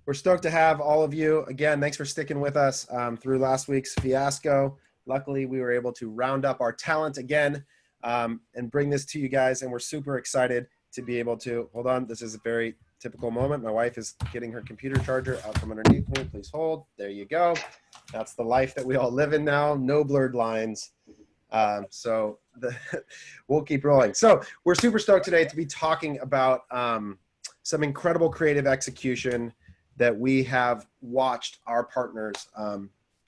We're stoked to have all of you. Again, thanks for sticking with us through last week's fiasco. Luckily, we were able to round up our talent again and bring this to you guys. And we're super excited to be able to, hold on, this is a very typical moment. My wife is getting her computer charger out from underneath me. Please hold. There you go. That's the life that we all live in now. No blurred lines. We'll keep rolling. So we're super stoked today to be talking about some incredible creative execution that we have watched our partners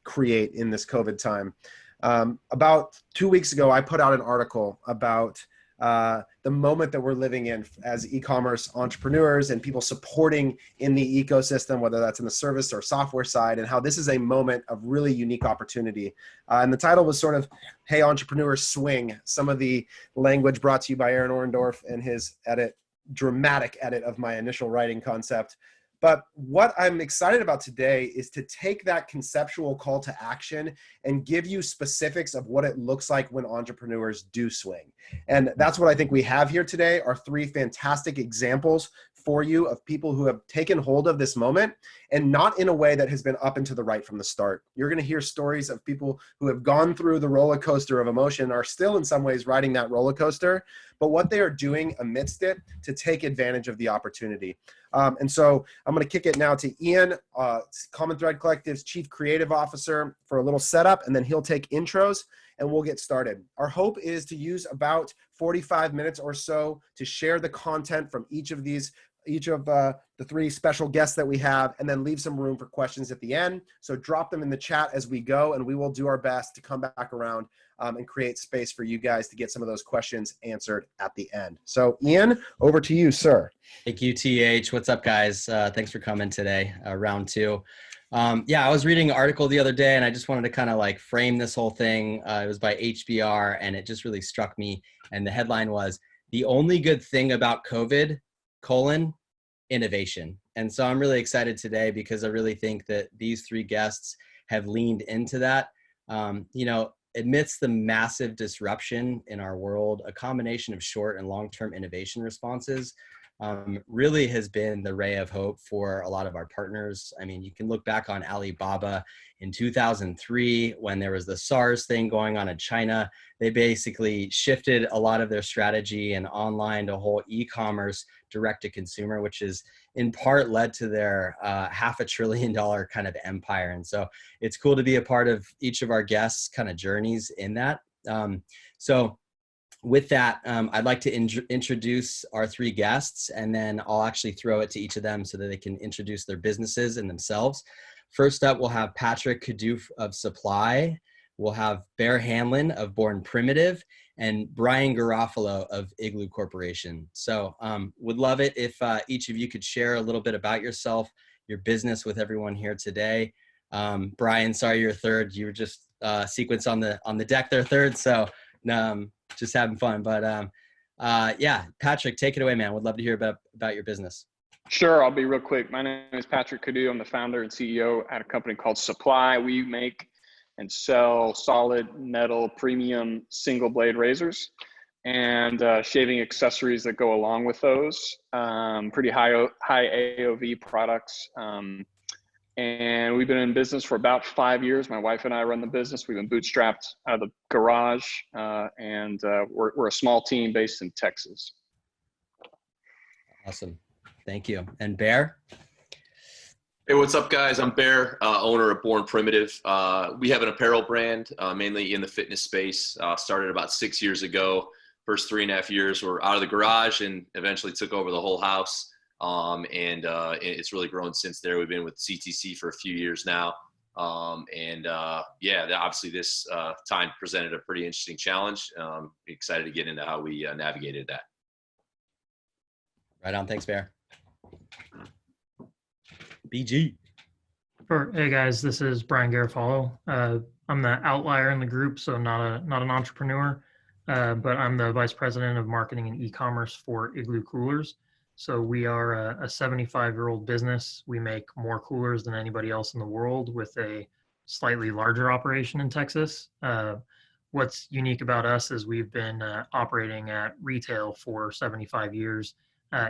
create in this COVID time. About 2 weeks ago, I put out an article about the moment that we're living in as e-commerce entrepreneurs and people supporting in the ecosystem, whether that's in the service or software side, and how this is a moment of really unique opportunity. And the title was sort of, Hey, Entrepreneurs Swing, some of the language brought to you by Aaron Orendorf and his dramatic edit of my initial writing concept. But what I'm excited about today is to take that conceptual call to action and give you specifics of what it looks like when entrepreneurs do swing. And that's what I think we have here today are 3 fantastic examples for you of people who have taken hold of this moment and not in a way that has been up and to the right from the start. You're going to hear stories of people who have gone through the roller coaster of emotion, are still in some ways riding that roller coaster, but what they are doing amidst it to take advantage of the opportunity. And so I'm going to kick it now to Ian, Common Thread Collective's Chief Creative Officer, for a little setup, and then he'll take intros and we'll get started. Our hope is to use about 45 minutes or so to share the content from each of the 3 special guests that we have, and then leave some room for questions at the end. So drop them in the chat as we go, and we will do our best to come back around and create space for you guys to get some of those questions answered at the end. So Ian, over to you, sir. Thank you, TH. What's up, guys? Thanks for coming today, round 2. Yeah, I was reading an article the other day, and I just wanted to kind of like frame this whole thing. It was by HBR, and it just really struck me. And the headline was, "The only good thing about COVID, innovation." And so I'm really excited today because I really think that these 3 guests have leaned into that. Amidst the massive disruption in our world, a combination of short and long-term innovation responses really has been the ray of hope for a lot of our partners. I mean, you can look back on Alibaba in 2003 when there was the SARS thing going on in China. They basically shifted a lot of their strategy and online to whole e-commerce direct to consumer, which is in part led to their $500 billion kind of empire. And so it's cool to be a part of each of our guests' kind of journeys in that. So with that, I'd like to introduce our 3 guests, and then I'll actually throw it to each of them so that they can introduce their businesses and themselves. First up, we'll have Patrick Coddou of Supply. We'll have Bear Handlon of Born Primitive, and Brian Garofalow of Igloo Corporation. So would love it if each of you could share a little bit about yourself, your business with everyone here today. Brian, sorry you're third. You were just sequenced on the deck there third, so just having fun. But yeah, Patrick, take it away, man. Would love to hear about your business. Sure, I'll be real quick. My name is Patrick Coddou. I'm the founder and CEO at a company called Supply. We make and sell solid metal premium single blade razors and shaving accessories that go along with those. Pretty high AOV products. And we've been in business for about 5 years. My wife and I run the business. We've been bootstrapped out of the garage, and we're a small team based in Texas. Awesome. Thank you. And Bear? Hey, what's up, guys? I'm Bear, owner of Born Primitive. We have an apparel brand, mainly in the fitness space. Started about 6 years ago. First 3.5 years were out of the garage and eventually took over the whole house. And it's really grown since there. We've been with CTC for a few years now. Yeah, obviously this time presented a pretty interesting challenge. Excited to get into how we navigated that. Right on. Thanks, Bear. BG. Hey guys, this is Brian Garofalow. I'm the outlier in the group, so not an entrepreneur, but I'm the vice president of marketing and e-commerce for Igloo Coolers. So we are a 75-year-old business. We make more coolers than anybody else in the world with a slightly larger operation in Texas. What's unique about us is we've been operating at retail for 75 years.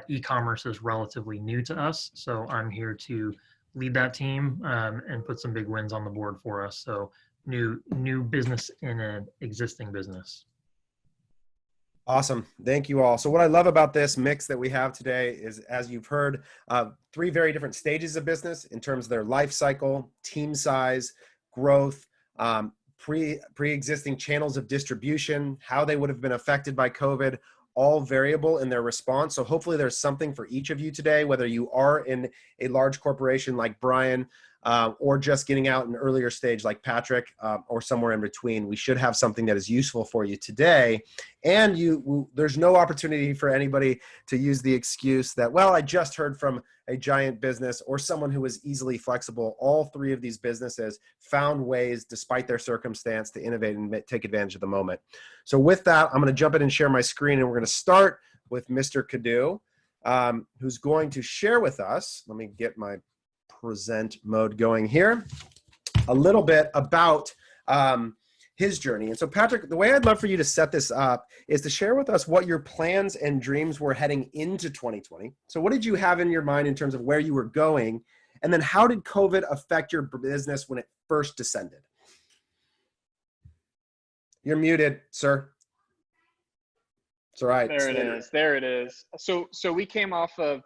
E-commerce is relatively new to us, so I'm here to lead that team and put some big wins on the board for us. So new business in an existing business. Awesome. Thank you all. So what I love about this mix that we have today is, as you've heard, 3 very different stages of business in terms of their life cycle, team size, growth, pre-existing channels of distribution, how they would have been affected by COVID, all variable in their response. So hopefully there's something for each of you today, whether you are in a large corporation like Brian, or just getting out an earlier stage like Patrick, or somewhere in between. We should have something that is useful for you today. And there's no opportunity for anybody to use the excuse that, well, I just heard from a giant business or someone who was easily flexible. All 3 of these businesses found ways, despite their circumstance, to innovate and take advantage of the moment. So with that, I'm going to jump in and share my screen, and we're going to start with Mr. Coddou, who's going to share with us, let me get my present mode going here, a little bit about his journey. And so Patrick, the way I'd love for you to set this up is to share with us what your plans and dreams were heading into 2020. So what did you have in your mind in terms of where you were going? And then how did COVID affect your business when it first descended? You're muted, sir. It's all right. There it is. So we came off of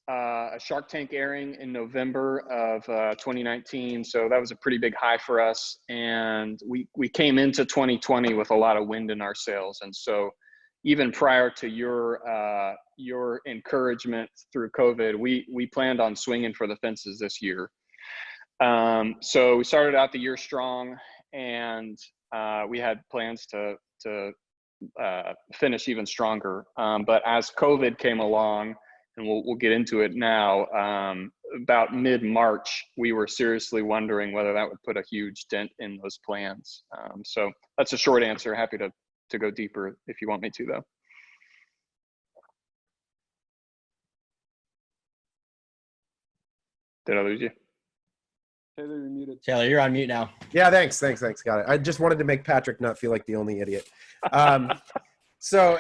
a Shark Tank airing in November of 2019. So that was a pretty big high for us. And we came into 2020 with a lot of wind in our sails. And so even prior to your encouragement through COVID, we planned on swinging for the fences this year. So we started out the year strong, and we had plans to finish even stronger. But as COVID came along, and we'll get into it now, about mid-March, we were seriously wondering whether that would put a huge dent in those plans. So that's a short answer. Happy to go deeper if you want me to, though. Did I lose you? Taylor, you're muted. Taylor, you're on mute now. Yeah, thanks. Got it. I just wanted to make Patrick not feel like the only idiot. So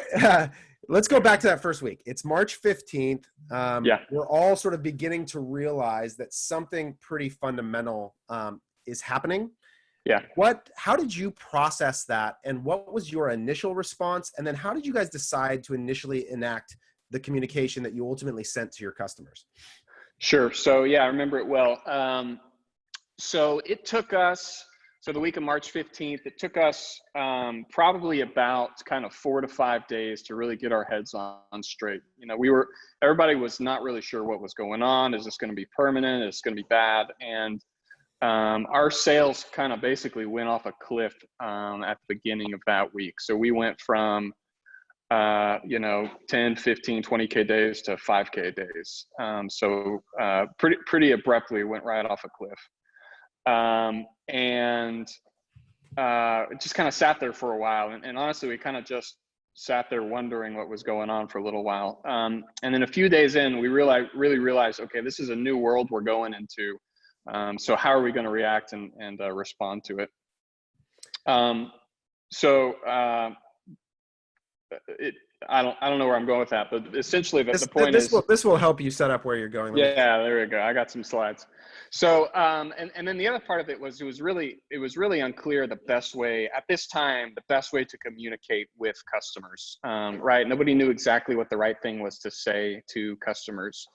let's go back to that first week. It's March 15th. Yeah. We're all sort of beginning to realize that something pretty fundamental is happening. Yeah. How did you process that? And what was your initial response? And then how did you guys decide to initially enact the communication that you ultimately sent to your customers? Sure. So yeah, I remember it well. So it took us, so the week of March 15th, it took us probably about kind of 4 to 5 days to really get our heads on straight. You know, everybody was not really sure what was going on. Is this going to be permanent? Is this going to be bad? And our sales kind of basically went off a cliff at the beginning of that week. So we went from 10, 15, 20K days to 5K days. So pretty abruptly went right off a cliff. And it just kind of sat there for a while. And honestly, we kind of just sat there wondering what was going on for a little while. And then a few days in, we really realized, okay, this is a new world we're going into. So how are we going to react and respond to it? I don't know where I'm going with that, but essentially the point is this will help you set up where you're going. Yeah, there we go. I got some slides. So and then the other part of it was it was really unclear the best way at this time, the best way to communicate with customers. Right? Nobody knew exactly what the right thing was to say to customers.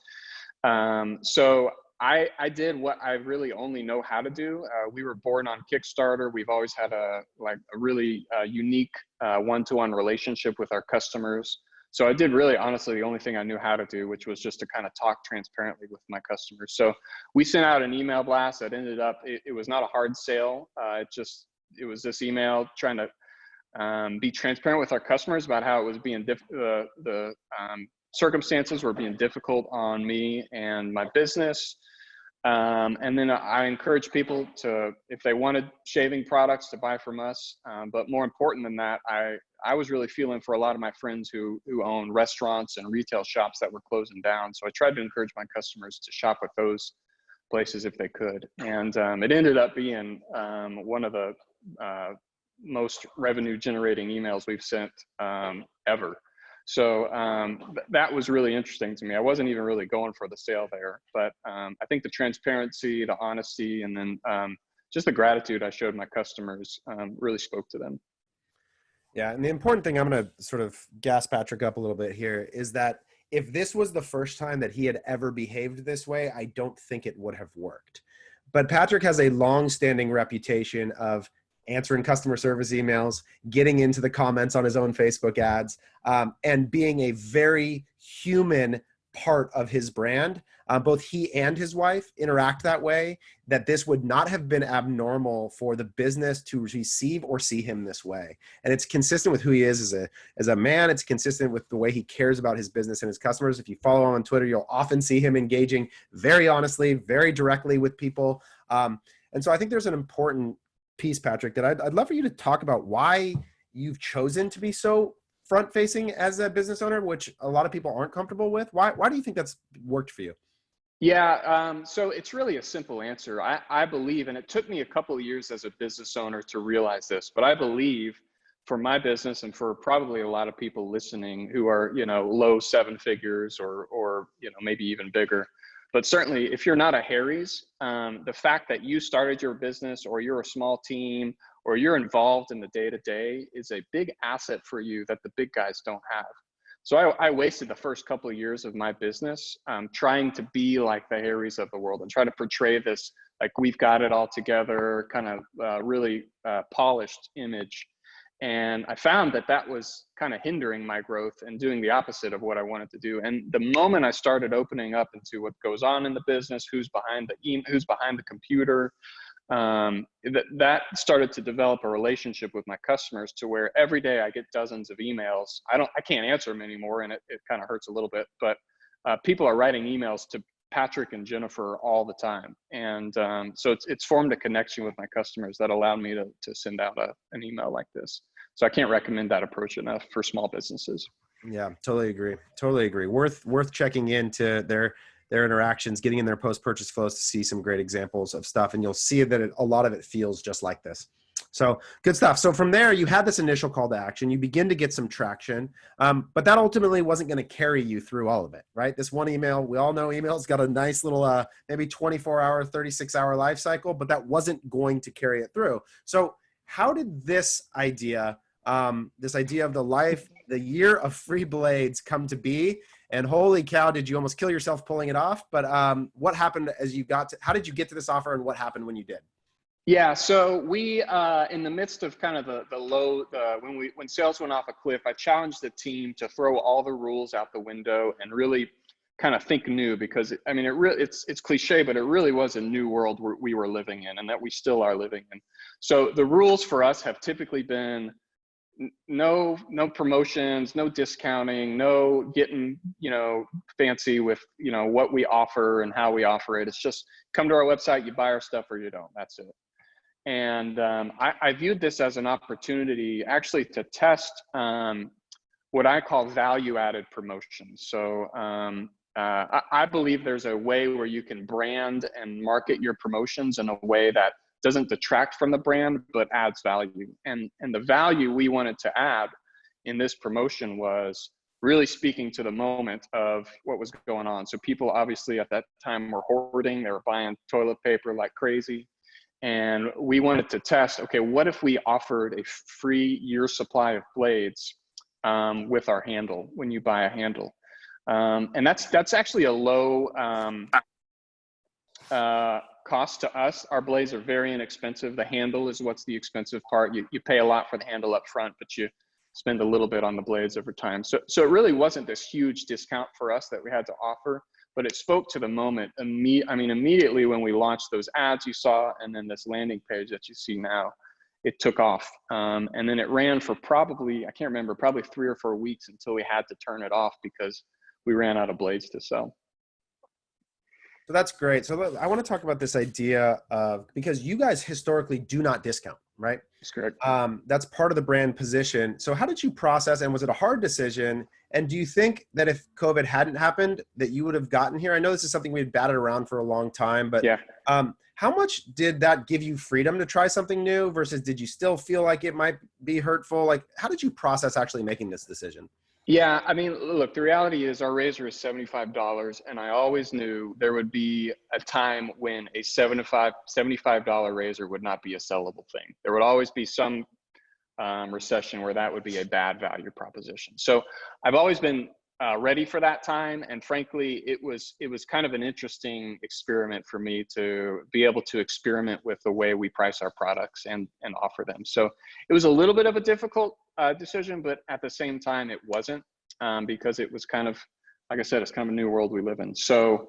So I did what I really only know how to do. We were born on Kickstarter. We've always had a really unique one-to-one relationship with our customers. So I did really, honestly, the only thing I knew how to do, which was just to kind of talk transparently with my customers. So we sent out an email blast that ended up, it was not a hard sale. It was this email trying to be transparent with our customers about how it was being the circumstances were being difficult on me and my business. And then I encourage people to, if they wanted shaving products, to buy from us. But more important than that, I was really feeling for a lot of my friends who own restaurants and retail shops that were closing down. So I tried to encourage my customers to shop at those places if they could. And it ended up being one of the most revenue generating emails we've sent ever. So that was really interesting to me. I wasn't even really going for the sale there, but I think the transparency, the honesty, and then just the gratitude I showed my customers really spoke to them. Yeah, and the important thing, I'm going to sort of gas Patrick up a little bit here, is that if this was the first time that he had ever behaved this way, I don't think it would have worked. But Patrick has a long-standing reputation of answering customer service emails, getting into the comments on his own Facebook ads, and being a very human part of his brand. Both he and his wife interact that way, that this would not have been abnormal for the business to receive or see him this way. And it's consistent with who he is as a man. It's consistent with the way he cares about his business and his customers. If you follow him on Twitter, you'll often see him engaging very honestly, very directly with people. And so I think there's an important piece, Patrick, that I'd love for you to talk about why you've chosen to be so front-facing as a business owner, which a lot of people aren't comfortable with. Why do you think that's worked for you? Yeah, so it's really a simple answer. I believe, and it took me a couple of years as a business owner to realize this, but I believe for my business and for probably a lot of people listening who are, low seven figures or maybe even bigger, but certainly if you're not a Harry's, the fact that you started your business or you're a small team or you're involved in the day-to-day is a big asset for you that the big guys don't have. So I wasted the first couple of years of my business trying to be like the Harrys of the world and try to portray this, like we've got it all together, kind of really polished image. And I found that was kind of hindering my growth and doing the opposite of what I wanted to do. And the moment I started opening up into what goes on in the business, who's behind the computer, that started to develop a relationship with my customers to where every day I get dozens of emails. I can't answer them anymore, and it kind of hurts a little bit, but people are writing emails to Patrick and Jennifer all the time. And so it's formed a connection with my customers that allowed me to send out an email like this. So I can't recommend that approach enough for small businesses. Yeah, totally agree. Worth checking into their interactions, getting in their post-purchase flows to see some great examples of stuff. And you'll see that a lot of it feels just like this. So good stuff. So from there, you had this initial call to action. You begin to get some traction, but that ultimately wasn't going to carry you through all of it, right? This one email, we all know email's got a nice little maybe 24-hour, 36-hour life cycle, but that wasn't going to carry it through. So how did this idea of the year of free blades come to be? And holy cow, did you almost kill yourself pulling it off? But what happened how did you get to this offer, and what happened when you did? Yeah, so we, in the midst of kind of the low, when sales went off a cliff, I challenged the team to throw all the rules out the window and really kind of think new, because it's cliche, but it really was a new world we were living in and that we still are living in. So the rules for us have typically been no promotions, no discounting, no getting, fancy with, what we offer and how we offer it. It's just come to our website, you buy our stuff or you don't, that's it. And I viewed this as an opportunity actually to test what I call value-added promotions. So I believe there's a way where you can brand and market your promotions in a way that doesn't detract from the brand, but adds value. And the value we wanted to add in this promotion was really speaking to the moment of what was going on. So people obviously at that time were hoarding, they were buying toilet paper like crazy. And we wanted to test, okay, what if we offered a free year supply of blades with our handle when you buy a handle? And that's actually a low cost to us. Our blades are very inexpensive. The handle is what's the expensive part. You pay a lot for the handle up front, but you spend a little bit on the blades over time. So it really wasn't this huge discount for us that we had to offer, but it spoke to the moment. Immediately when we launched those ads you saw, and then this landing page that you see now, it took off. And then it ran for probably 3 or 4 weeks until we had to turn it off because we ran out of blades to sell. So that's great. So I want to talk about this idea of, because you guys historically do not discount, right? That's correct. That's part of the brand position. So how did you process, and was it a hard decision? And do you think that if COVID hadn't happened, that you would have gotten here? I know this is something we had batted around for a long time, but yeah. How much did that give you freedom to try something new versus did you still feel like it might be hurtful? Like, how did you process actually making this decision? Yeah, I mean, look, the reality is our razor is $75, and I always knew there would be a time when a $75 razor would not be a sellable thing. There would always be some recession where that would be a bad value proposition. So I've always been ready for that time, and frankly, it was kind of an interesting experiment for me to be able to experiment with the way we price our products and offer them. So it was a little bit of a difficult decision, but at the same time, it wasn't, because it was kind of, like I said, it's kind of a new world we live in. So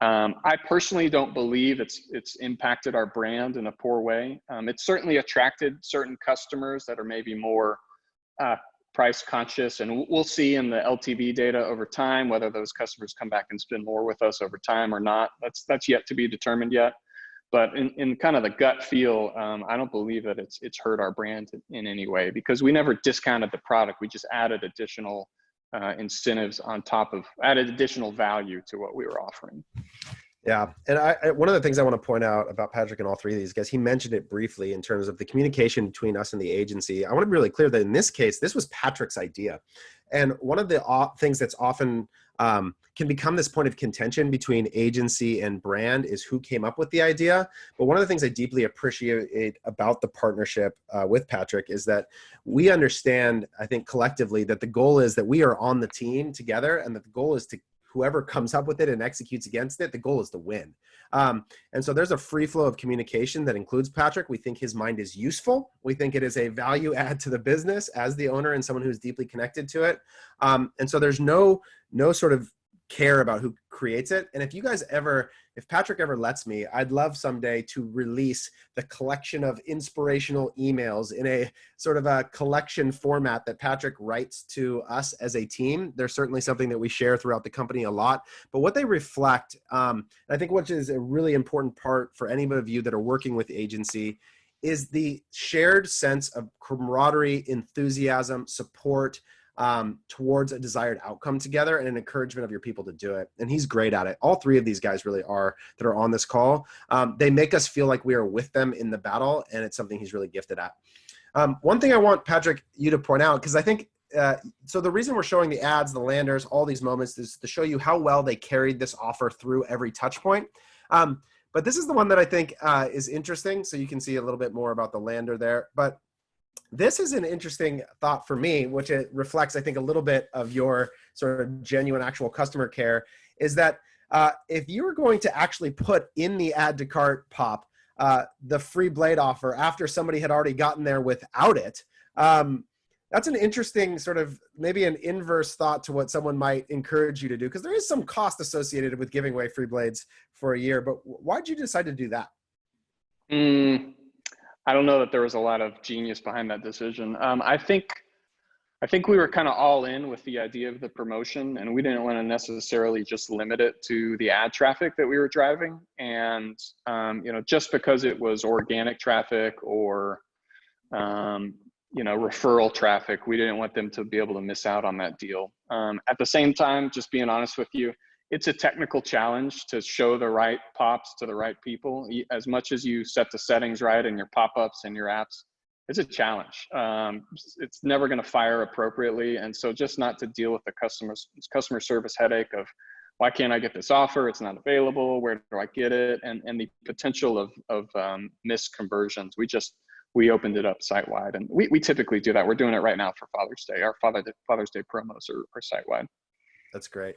I personally don't believe it's impacted our brand in a poor way. It's certainly attracted certain customers that are maybe more price conscious, and we'll see in the LTV data over time whether those customers come back and spend more with us over time or not. That's yet to be determined yet. But in kind of the gut feel, I don't believe that it's hurt our brand in any way, because we never discounted the product. We just added additional incentives on top of, added additional value to what we were offering. Yeah. And one of the things I want to point out about Patrick and all three of these guys, he mentioned it briefly in terms of the communication between us and the agency. I want to be really clear that in this case, this was Patrick's idea. And one of the things that's often can become this point of contention between agency and brand is who came up with the idea. But one of the things I deeply appreciate about the partnership with Patrick is that we understand, I think collectively, that the goal is that we are on the team together, and that the goal is to whoever comes up with it and executes against it, the goal is to win. And so there's a free flow of communication that includes Patrick. We think his mind is useful. We think it is a value add to the business as the owner and someone who's deeply connected to it. And so there's no sort of care about who creates it. And if Patrick ever lets me, I'd love someday to release the collection of inspirational emails in a sort of a collection format that Patrick writes to us as a team. They're certainly something that we share throughout the company a lot, but what they reflect, I think, which is a really important part for any of you that are working with the agency, is the shared sense of camaraderie, enthusiasm, support, towards a desired outcome together, and an encouragement of your people to do it. And he's great at it. All three of these guys really are that are on this call. They make us feel like we are with them in the battle, and it's something he's really gifted at. One thing I want, Patrick, you to point out, because I think, so the reason we're showing the ads, the landers, all these moments is to show you how well they carried this offer through every touch point. But this is the one that I think is interesting. So you can see a little bit more about the lander there. But this is an interesting thought for me, which it reflects, I think, a little bit of your sort of genuine actual customer care, is that if you were going to actually put in the add to cart pop the free blade offer after somebody had already gotten there without it, that's an interesting sort of maybe an inverse thought to what someone might encourage you to do, because there is some cost associated with giving away free blades for a year. But why'd you decide to do that? I don't know that there was a lot of genius behind that decision. I think we were kind of all in with the idea of the promotion, and we didn't want to necessarily just limit it to the ad traffic that we were driving. And just because it was organic traffic or referral traffic, we didn't want them to be able to miss out on that deal. At the same time, just being honest with you, it's a technical challenge to show the right pops to the right people. As much as you set the settings right in your pop-ups and your apps, it's a challenge. It's never going to fire appropriately. And so just not to deal with the customer service headache of, why can't I get this offer? It's not available. Where do I get it? And the potential of missed conversions. We opened it up site-wide, and we typically do that. We're doing it right now for Father's Day. Our Father's Day promos are site-wide. That's great.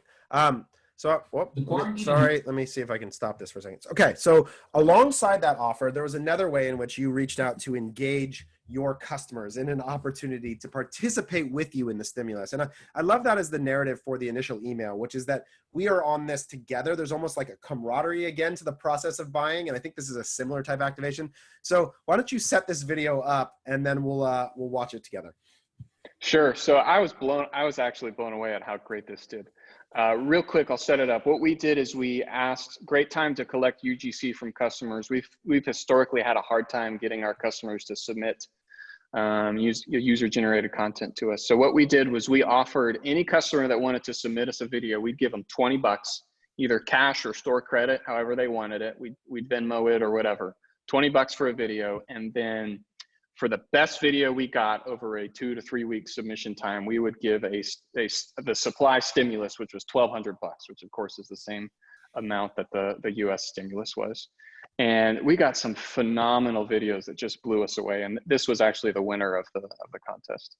Sorry, let me see if I can stop this for a second. Okay, so alongside that offer, there was another way in which you reached out to engage your customers in an opportunity to participate with you in the stimulus. And I love that as the narrative for the initial email, which is that we are on this together. There's almost like a camaraderie again to the process of buying. And I think this is a similar type activation. So why don't you set this video up, and then we'll watch it together. Sure. So I was actually blown away at how great this did. Real quick, I'll set it up. What we did is we asked, great time to collect UGC from customers. We've historically had a hard time getting our customers to submit user-generated content to us. So what we did was we offered any customer that wanted to submit us a video, we'd give them $20, either cash or store credit, however they wanted it. We'd Venmo it or whatever, $20 for a video. And then for the best video we got over a 2 to 3 week submission time, we would give the supply stimulus, which was $1,200, which of course is the same amount that the US stimulus was. And we got some phenomenal videos that just blew us away. And this was actually the winner of the contest.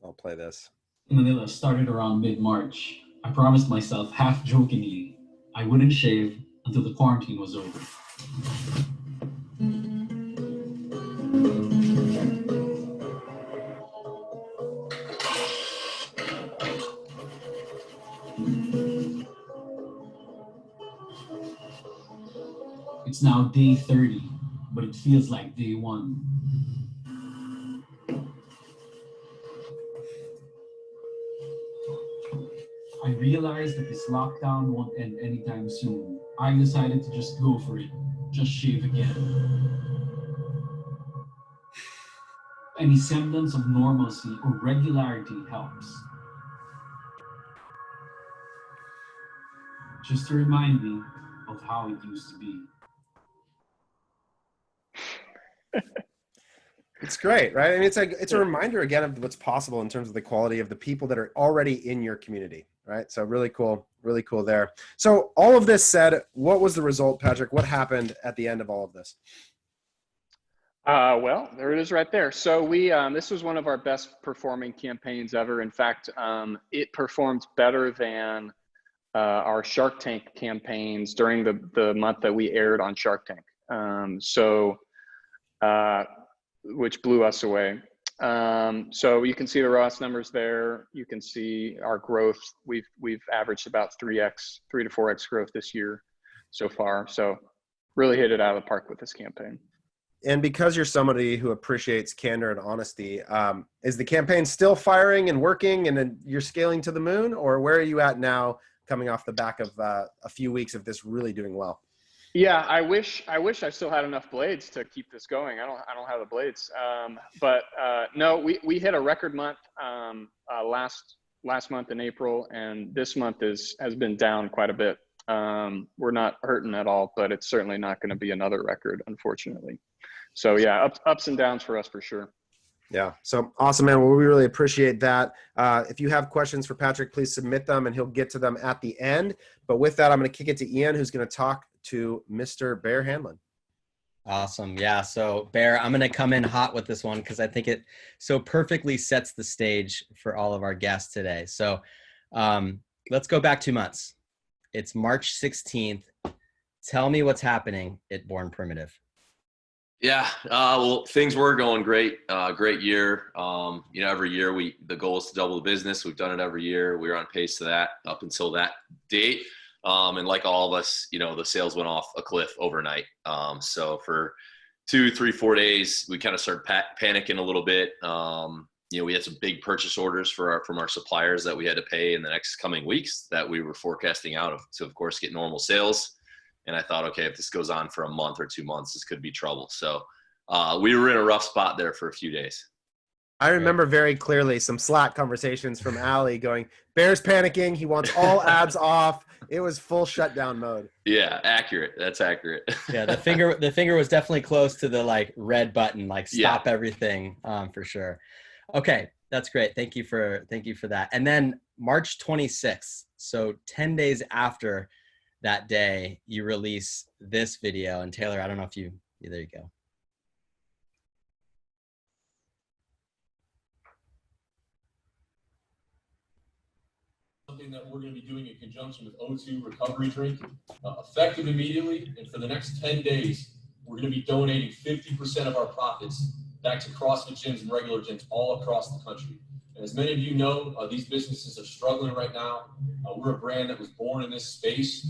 I'll play this. Manila started around mid-March. I promised myself, half jokingly, I wouldn't shave until the quarantine was over. It's now day 30, but it feels like day 1. I realized that this lockdown won't end anytime soon. I decided to just go for it, just shave again. Any semblance of normalcy or regularity helps. Just to remind me of how it used to be. It's great, right? I mean, it's a reminder again of what's possible in terms of the quality of the people that are already in your community, right? So really cool there. So all of this said, what was the result, Patrick? What happened at the end of all of this? Well, there it is right there. So this was one of our best performing campaigns ever. In fact, it performed better than our Shark Tank campaigns during the month that we aired on Shark Tank. Which blew us away. So you can see the ROAS numbers there. You can see our growth. We've averaged about 3 to 4x growth this year so far. So really hit it out of the park with this campaign. And because you're somebody who appreciates candor and honesty, is the campaign still firing and working and then you're scaling to the moon, or where are you at now coming off the back of a few weeks of this really doing well? Yeah, I wish I still had enough blades to keep this going. I don't have the blades. But no, we hit a record month last month in April, and this month has been down quite a bit. We're not hurting at all, but it's certainly not going to be another record, unfortunately. So yeah, ups and downs for us for sure. Yeah. So awesome, man. Well, we really appreciate that. If you have questions for Patrick, please submit them and he'll get to them at the end. But with that, I'm going to kick it to Ian, who's going to talk to Mr. Bear Handlon. Awesome. Yeah. So Bear, I'm going to come in hot with this one because I think it so perfectly sets the stage for all of our guests today. So let's go back 2 months. It's March 16th. Tell me what's happening at Born Primitive. Yeah, well, things were going great. Great year. Every year the goal is to double the business. We've done it every year. We were on pace to that up until that date. And like all of us, the sales went off a cliff overnight. So for 2, 3, 4 days, we kind of started panicking a little bit. We had some big purchase orders from our suppliers that we had to pay in the next coming weeks that we were forecasting out to, of course, get normal sales. And I thought, okay, if this goes on for a month or 2 months, this could be trouble. So we were in a rough spot there for a few days. I remember very clearly some Slack conversations from Allie going, Bear's panicking. He wants all ads off. It was full shutdown mode. Yeah, accurate. That's accurate. Yeah, the finger was definitely close to the red button, stop everything for sure. Okay, that's great. Thank you for that. And then March 26th, so 10 days after that day, you release this video. And Taylor, I don't know if there you go. Something that we're going to be doing in conjunction with O2 Recovery Drink, effective immediately. And for the next 10 days, we're going to be donating 50% of our profits back to CrossFit gyms and regular gyms all across the country. And as many of you know, these businesses are struggling right now. We're a brand that was born in this space,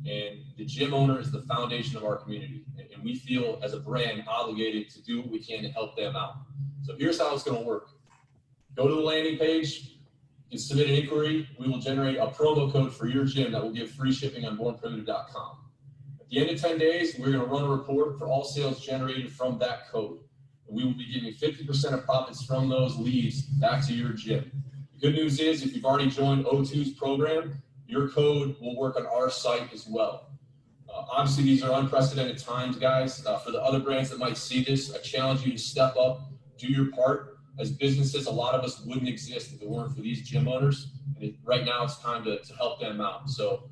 and the gym owner is the foundation of our community. And we feel as a brand obligated to do what we can to help them out. So here's how it's going to work. Go to the landing page. You submit an inquiry. We will generate a promo code for your gym that will give free shipping on bornprimitive.com. At the end of 10 days, we're going to run a report for all sales generated from that code. And we will be giving 50% of profits from those leads back to your gym. The good news is if you've already joined O2's program, your code will work on our site as well. Obviously, these are unprecedented times, guys. For the other brands that might see this, I challenge you to step up do your part. As businesses, a lot of us wouldn't exist if it weren't for these gym owners. And right now it's time to help them out. So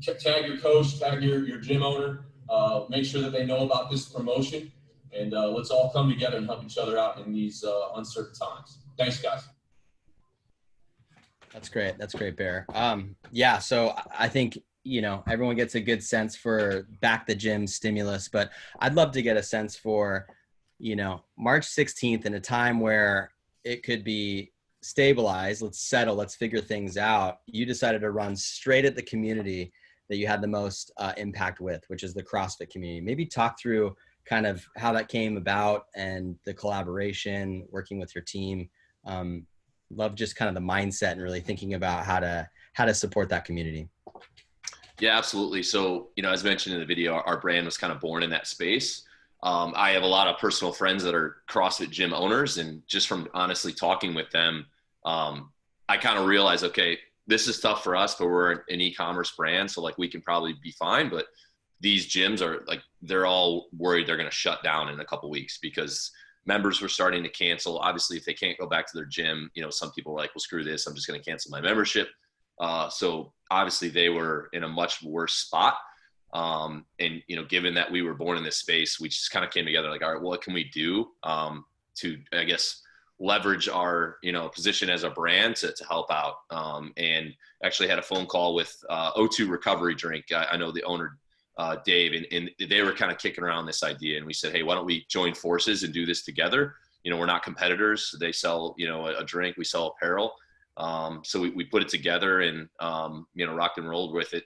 tag your coach, tag your gym owner, make sure that they know about this promotion, and let's all come together and help each other out in these uncertain times. Thanks, guys. That's great. That's great, Bear. Yeah, so I think, everyone gets a good sense for back the gym stimulus, but I'd love to get a sense for, March 16th, in a time where it could be stabilized, let's settle, let's figure things out. You decided to run straight at the community that you had the most impact with, which is the CrossFit community. Maybe talk through kind of how that came about and the collaboration, working with your team. Love just kind of the mindset and really thinking about how to support that community. Yeah, absolutely. So, as mentioned in the video, our brand was kind of born in that space. I have a lot of personal friends that are CrossFit gym owners, and just from honestly talking with them, I kind of realized, okay, this is tough for us, but we're an e-commerce brand. So we can probably be fine, but these gyms are they're all worried they're going to shut down in a couple weeks because members were starting to cancel. Obviously, if they can't go back to their gym, some people are like, well, screw this, I'm just going to cancel my membership. So obviously they were in a much worse spot. And, given that we were born in this space, we just kind of came together all right, what can we do to, I guess, leverage our, position as a brand to help out. And actually had a phone call with O2 Recovery Drink. I know the owner, Dave, and they were kind of kicking around this idea. And we said, hey, why don't we join forces and do this together? We're not competitors. They sell, a drink, we sell apparel. So we put it together and, rocked and rolled with it.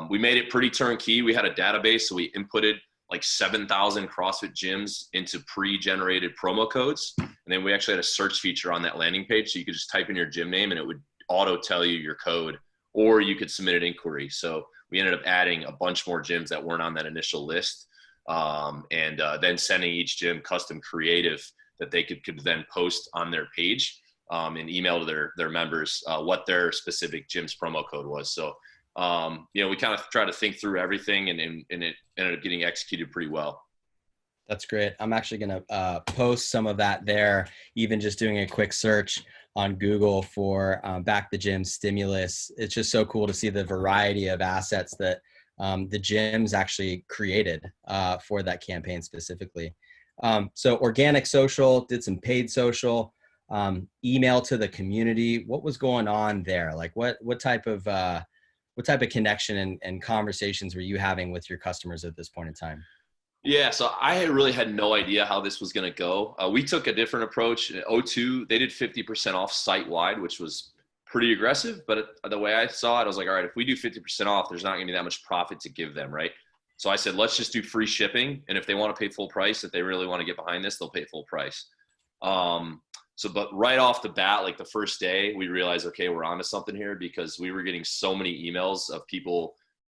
We made it pretty turnkey. We had a database, so we inputted 7,000 CrossFit gyms into pre-generated promo codes. And then we actually had a search feature on that landing page. So you could just type in your gym name and it would auto tell you your code, or you could submit an inquiry. So we ended up adding a bunch more gyms that weren't on that initial list. And then sending each gym custom creative that they could then post on their page and email to their members what their specific gym's promo code was. So, we kind of try to think through everything and it ended up getting executed pretty well. That's great. I'm actually going to post some of that there, even just doing a quick search on Google for Back the Gym Stimulus. It's just so cool to see the variety of assets that the gyms actually created for that campaign specifically. So organic social, did some paid social, email to the community. What was going on there? What type of connection and conversations were you having with your customers at this point in time? Yeah, so I really had no idea how this was going to go. We took a different approach. O2, they did 50% off site-wide, which was pretty aggressive. But the way I saw it, I was like, all right, if we do 50% off, there's not going to be that much profit to give them, right? So I said, let's just do free shipping. And if they want to pay full price, if they really want to get behind this, they'll pay full price. But right off the bat, the first day, we realized, okay, we're onto something here, because we were getting so many emails of people,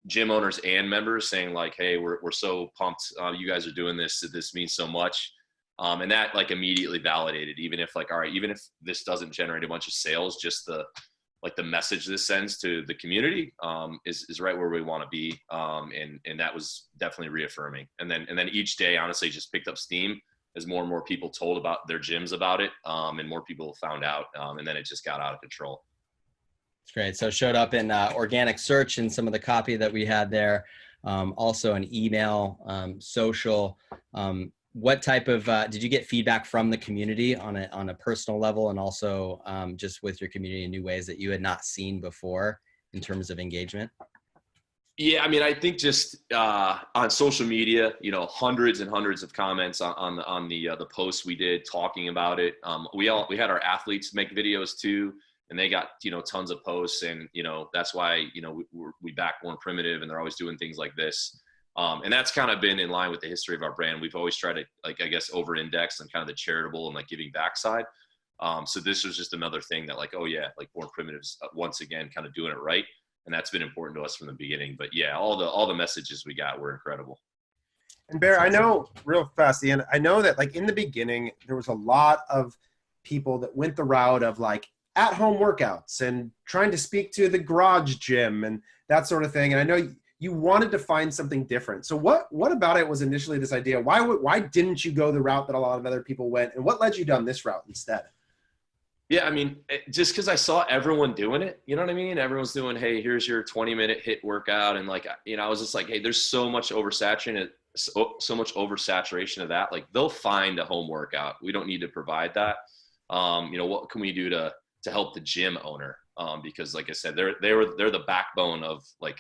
gym owners and members, saying hey, we're so pumped. You guys are doing this. This means so much. And that immediately validated, even if all right, even if this doesn't generate a bunch of sales, just the message this sends to the community is right where we want to be. And that was definitely reaffirming. And then each day, honestly, just picked up steam as more and more people told about their gyms about it, and more people found out, and then it just got out of control. That's great. So it showed up in organic search and some of the copy that we had there, also an email, social. What type of did you get feedback from the community on a personal level, and also just with your community in new ways that you had not seen before in terms of engagement? Yeah, I mean, I think just on social media, hundreds and hundreds of comments on the posts we did talking about it. We had our athletes make videos too, and they got tons of posts, and that's why we back Born Primitive, and they're always doing things like this. And that's kind of been in line with the history of our brand. We've always tried to I guess over-index on kind of the charitable and giving back side. So this was just another thing that oh yeah, Born Primitive's once again kind of doing it right. And that's been important to us from the beginning. But yeah, all the messages we got were incredible. And Bear, I know real fast, Ian, I know that in the beginning, there was a lot of people that went the route of at-home workouts and trying to speak to the garage gym and that sort of thing. And I know you wanted to find something different. So what about it was initially this idea? Why didn't you go the route that a lot of other people went, and what led you down this route instead? Yeah, I mean, just because I saw everyone doing it, you know what I mean? Everyone's doing, hey, here's your 20-minute hit workout. And like, you know, I was just like, hey, there's so much oversaturation of that. Like, they'll find a home workout. We don't need to provide that. You know, what can we do to help the gym owner? Because like I said, they're the backbone of like,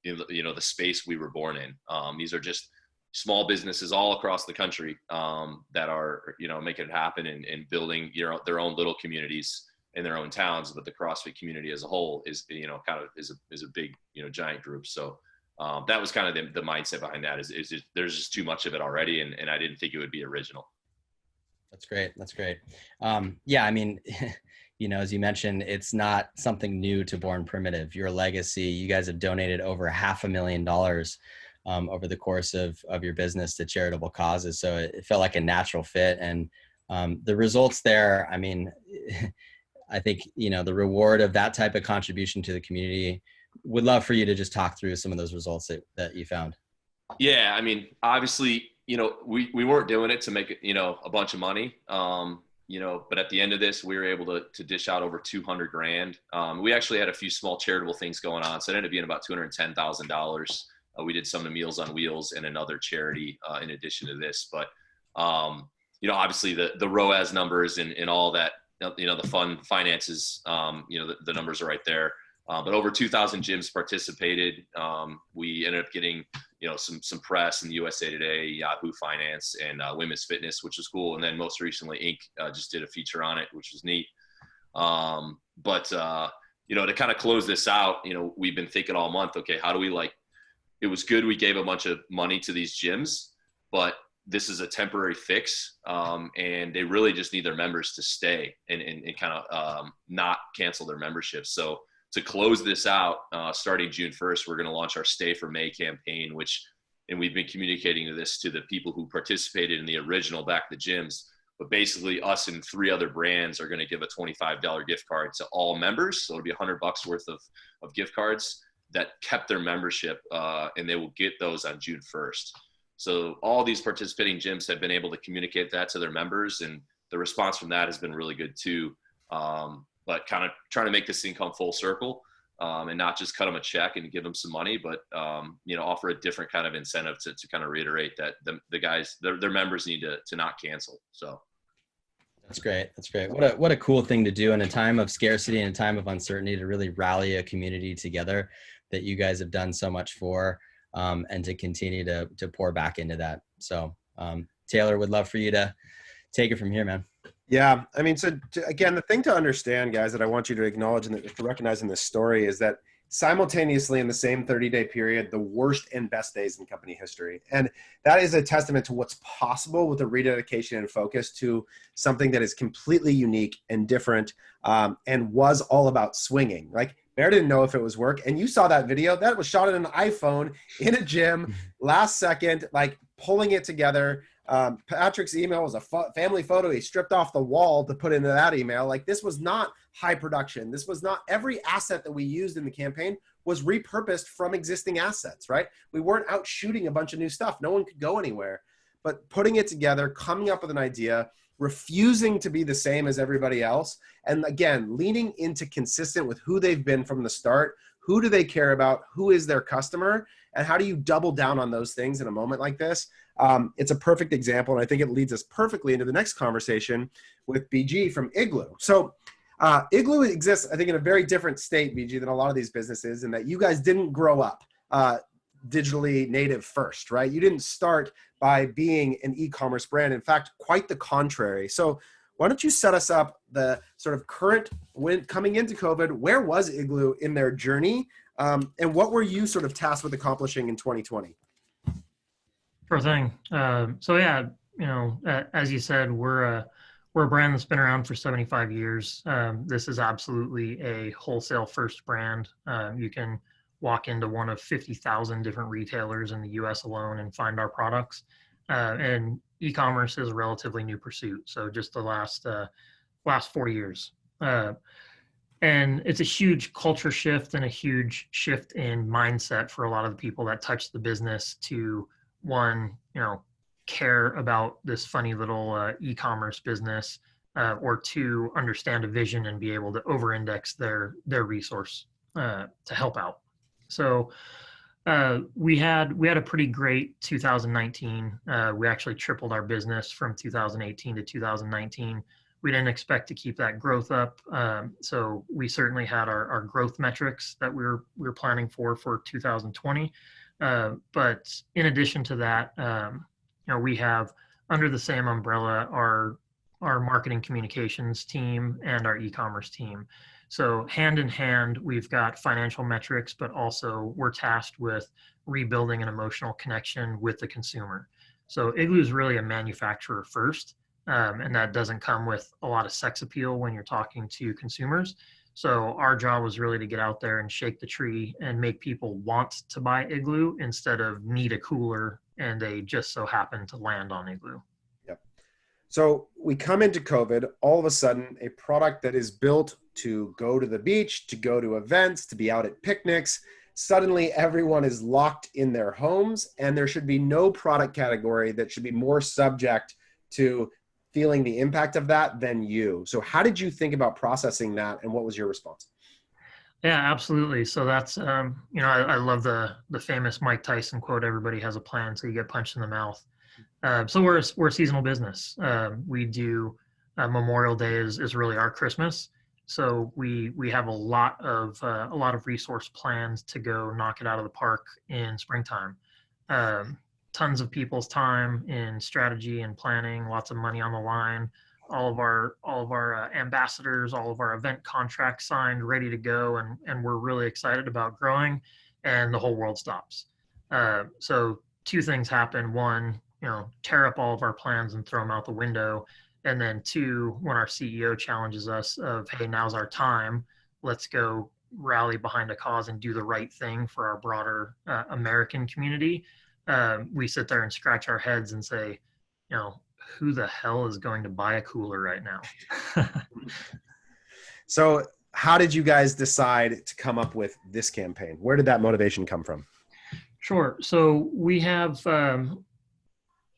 you know, the space we were born in. These are just small businesses all across the country that are, you know, making it happen and building, you know, their own little communities in their own towns. But the CrossFit community as a whole is, you know, kind of is a big, you know, giant group. So that was kind of the mindset behind that is just, there's just too much of it already. And I didn't think it would be original. That's great. That's great. Yeah, I mean, you know, as you mentioned, it's not something new to Born Primitive. Your legacy, you guys have donated over $500,000 over the course of your business to charitable causes. So it felt like a natural fit. And the results there, I mean, I think, you know, the reward of that type of contribution to the community, would love for you to just talk through some of those results that you found. Yeah, I mean, obviously, you know, we weren't doing it to make, you know, a bunch of money, you know, but at the end of this, we were able to dish out over $200,000. We actually had a few small charitable things going on. So it ended up being about $210,000. We did some of the Meals on Wheels and another charity in addition to this. But, you know, obviously the ROAS numbers and all that, you know, the fund finances, you know, the numbers are right there. But over 2,000 gyms participated. We ended up getting, you know, some press in the USA Today, Yahoo Finance, and Women's Fitness, which was cool. And then most recently, Inc. Just did a feature on it, which was neat. But you know, to kind of close this out, you know, we've been thinking all month, okay, how do we it was good we gave a bunch of money to these gyms, but this is a temporary fix, and they really just need their members to stay and kind of not cancel their membership. So to close this out, starting June 1st, we're going to launch our Stay for May campaign, and we've been communicating to the people who participated in the original Back to the Gyms. But basically, us and 3 other brands are going to give a $25 gift card to all members. So it'll be $100 worth of gift cards that kept their membership, and they will get those on June 1st. So all these participating gyms have been able to communicate that to their members, and the response from that has been really good too. But kind of trying to make this thing come full circle, and not just cut them a check and give them some money, but you know, offer a different kind of incentive to kind of reiterate that the guys, their members need to not cancel. So. That's great. That's great. What a cool thing to do in a time of scarcity and a time of uncertainty, to really rally a community together that you guys have done so much for, and to continue to pour back into that. So Taylor, would love for you to take it from here, man. Yeah. I mean, so again, the thing to understand, guys, that I want you to acknowledge and to recognize in this story is that simultaneously in the same 30-day period, the worst and best days in company history. And that is a testament to what's possible with a rededication and focus to something that is completely unique and different, and was all about swinging. Like, Bear didn't know if it was work. And you saw that video that was shot on an iPhone in a gym last second, like pulling it together. Patrick's email was a family photo he stripped off the wall to put into that email. Like, this was not high production. This was not, every asset that we used in the campaign was repurposed from existing assets, right? We weren't out shooting a bunch of new stuff. No one could go anywhere. But putting it together, coming up with an idea, refusing to be the same as everybody else, and again, leaning into consistent with who they've been from the start. Who do they care about? Who is their customer? And how do you double down on those things in a moment like this? It's a perfect example, and I think it leads us perfectly into the next conversation with BG from Igloo. So Igloo exists, I think, in a very different state, BG, than a lot of these businesses, in that you guys didn't grow up digitally native first, right? You didn't start by being an e-commerce brand. In fact, quite the contrary. So why don't you set us up the sort of current, when coming into COVID, where was Igloo in their journey? And what were you sort of tasked with accomplishing in 2020? Sure thing. So yeah, you know, as you said, we're a brand that's been around for 75 years. This is absolutely a wholesale first brand. You can walk into one of 50,000 different retailers in the US alone and find our products. And e-commerce is a relatively new pursuit. So just the last 4 years. And it's a huge culture shift and a huge shift in mindset for a lot of the people that touch the business to, one, care about this funny little e-commerce business, or two, understand a vision and be able to over-index their resource to help out. So we had a pretty great 2019. We actually tripled our business from 2018 to 2019. We didn't expect to keep that growth up, so we certainly had our growth metrics that we were planning for 2020. But in addition to that, we have under the same umbrella our marketing communications team and our e-commerce team. So hand in hand, we've got financial metrics, but also we're tasked with rebuilding an emotional connection with the consumer. So Igloo is really a manufacturer first, and that doesn't come with a lot of sex appeal when you're talking to consumers. So our job was really to get out there and shake the tree and make people want to buy Igloo instead of need a cooler and they just so happen to land on Igloo. Yep. So we come into COVID, all of a sudden, a product that is built to go to the beach, to go to events, to be out at picnics. Suddenly everyone is locked in their homes, and there should be no product category that should be more subject to feeling the impact of that than you. So how did you think about processing that, and what was your response? Yeah, absolutely. So that's, I love the famous Mike Tyson quote, everybody has a plan so you get punched in the mouth. So we're a seasonal business. We do Memorial Day is really our Christmas. So we have a lot of resource plans to go knock it out of the park in springtime. Tons of people's time in strategy and planning, lots of money on the line. All of our ambassadors, all of our event contracts signed, ready to go, and we're really excited about growing, and the whole world stops. So two things happen. One, tear up all of our plans and throw them out the window. And then two, when our CEO challenges us of, hey, now's our time, let's go rally behind a cause and do the right thing for our broader American community. We sit there and scratch our heads and say, who the hell is going to buy a cooler right now? So how did you guys decide to come up with this campaign? Where did that motivation come from? Sure. So we have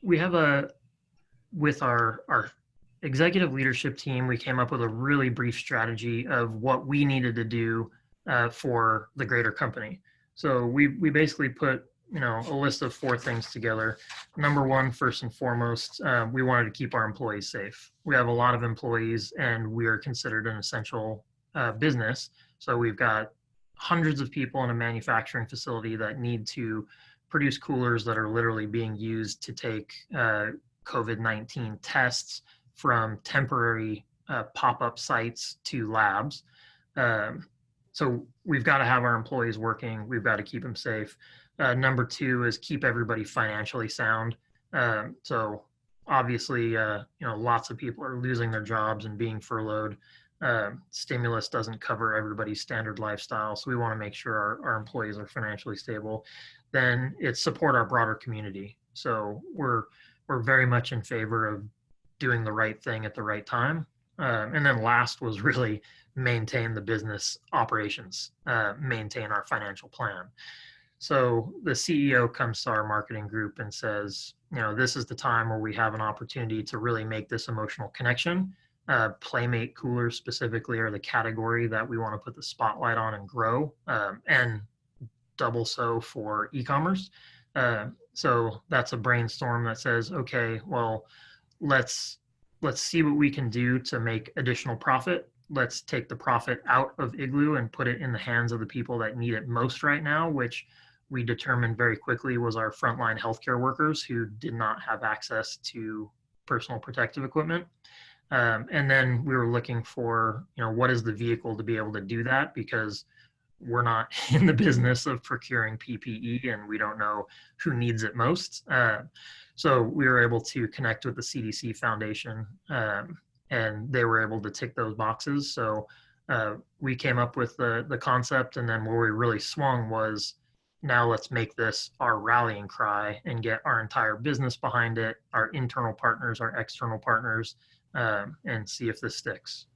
with our executive leadership team, we came up with a really brief strategy of what we needed to do for the greater company. So we basically put a list of 4 things together. Number one, first and foremost, we wanted to keep our employees safe. We have a lot of employees, and we are considered an essential business. So we've got hundreds of people in a manufacturing facility that need to produce coolers that are literally being used to take COVID-19 tests from temporary pop-up sites to labs. So we've got to have our employees working. We've got to keep them safe. Number two is keep everybody financially sound. So obviously, lots of people are losing their jobs and being furloughed. Stimulus doesn't cover everybody's standard lifestyle, so we want to make sure our employees are financially stable. Then it's support our broader community. So we're very much in favor of doing the right thing at the right time. And then last was really maintain the business operations, maintain our financial plan. So the CEO comes to our marketing group and says, this is the time where we have an opportunity to really make this emotional connection. Playmate coolers specifically are the category that we want to put the spotlight on and grow, and double so for e-commerce. So that's a brainstorm that says, okay, well, let's see what we can do to make additional profit. Let's take the profit out of Igloo and put it in the hands of the people that need it most right now, which we determined very quickly was our frontline healthcare workers who did not have access to personal protective equipment. And then we were looking for, what is the vehicle to be able to do that, because we're not in the business of procuring PPE and we don't know who needs it most. So we were able to connect with the CDC Foundation, and they were able to tick those boxes. So we came up with the concept, and then where we really swung was, now let's make this our rallying cry and get our entire business behind it, our internal partners, our external partners, and see if this sticks.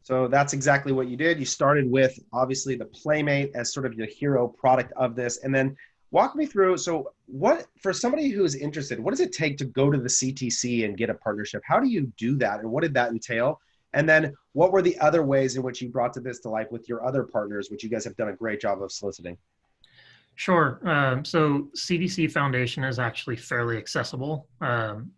So that's exactly what you did. You started with obviously the Playmate as sort of your hero product of this. And then walk me through. So what, for somebody who's interested, what does it take to go to the CTC and get a partnership? How do you do that? And what did that entail? And then what were the other ways in which you brought this to life with your other partners, which you guys have done a great job of soliciting? Sure. So CDC Foundation is actually fairly accessible.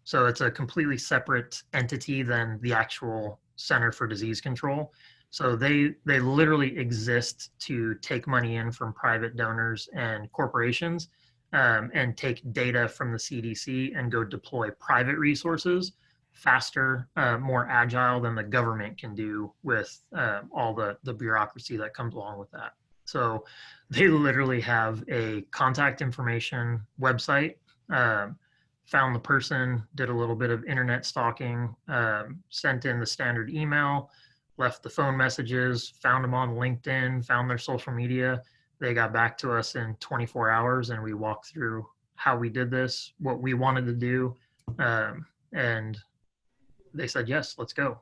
So it's a completely separate entity than the actual Center for Disease Control. So they literally exist to take money in from private donors and corporations, and take data from the CDC and go deploy private resources faster, more agile than the government can do with all the bureaucracy that comes along with that. So they literally have a contact information website, found the person, did a little bit of internet stalking, sent in the standard email, left the phone messages, found them on LinkedIn, found their social media. They got back to us in 24 hours and we walked through how we did this, what we wanted to do. And they said, yes, let's go.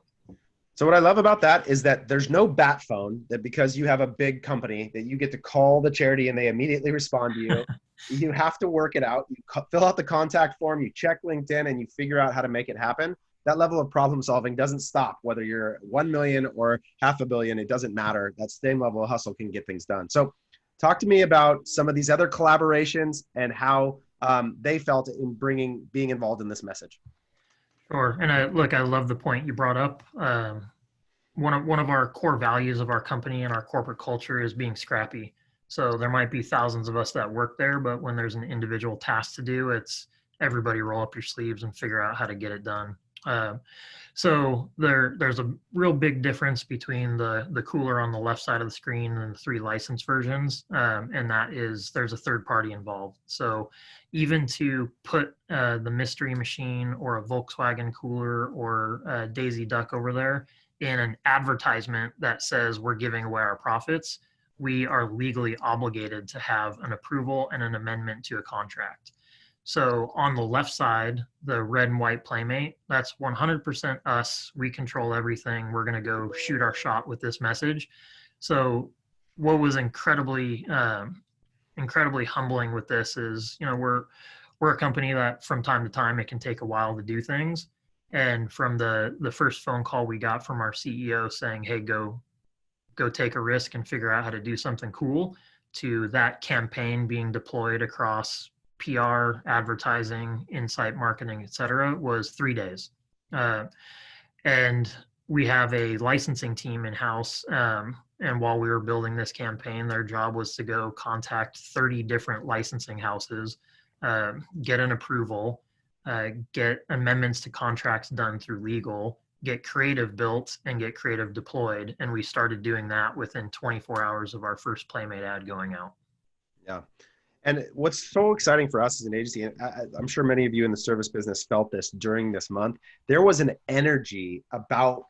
So what I love about that is that there's no bat phone, that because you have a big company that you get to call the charity and they immediately respond to you. You have to work it out. You fill out the contact form, you check LinkedIn, and you figure out how to make it happen. That level of problem solving doesn't stop, whether you're 1 million or 500 million, it doesn't matter. That same level of hustle can get things done. So talk to me about some of these other collaborations and how they felt in being involved in this message. Sure. And I love the point you brought up. One of our core values of our company and our corporate culture is being scrappy. So there might be thousands of us that work there, but when there's an individual task to do, it's everybody roll up your sleeves and figure out how to get it done. So there's a real big difference between the cooler on the left side of the screen and the 3 licensed versions, and that is there's a third party involved. So even to put the Mystery Machine or a Volkswagen cooler or a Daisy Duck over there in an advertisement that says we're giving away our profits, we are legally obligated to have an approval and an amendment to a contract. So on the left side, the red and white Playmate, that's 100% us. We control everything. We're going to go shoot our shot with this message. So what was incredibly humbling with this is, we're a company that from time to time, it can take a while to do things. And from the first phone call we got from our CEO saying, hey, go take a risk and figure out how to do something cool, to that campaign being deployed across PR, advertising, insight marketing, et cetera, was 3 days. And we have a licensing team in-house. And while we were building this campaign, their job was to go contact 30 different licensing houses, get an approval, get amendments to contracts done through legal, get creative built, and get creative deployed. And we started doing that within 24 hours of our first Playmate ad going out. Yeah. And what's so exciting for us as an agency, and I'm sure many of you in the service business felt this during this month, there was an energy about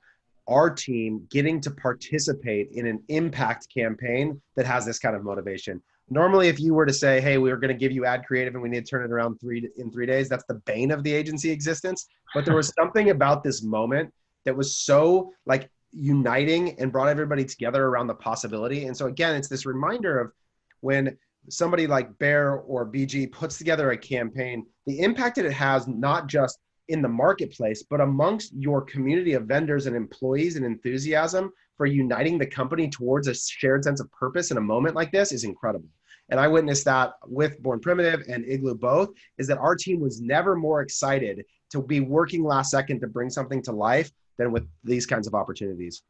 our team getting to participate in an impact campaign that has this kind of motivation. Normally, if you were to say, hey, we're going to give you ad creative and we need to turn it around in 3 days, that's the bane of the agency existence. But there was something about this moment that was so like uniting and brought everybody together around the possibility. And so again, it's this reminder of when somebody like Bear or BG puts together a campaign, the impact that it has, not just in the marketplace, but amongst your community of vendors and employees, and enthusiasm for uniting the company towards a shared sense of purpose in a moment like this is incredible. And I witnessed that with Born Primitive and Igloo both, is that our team was never more excited to be working last second to bring something to life than with these kinds of opportunities.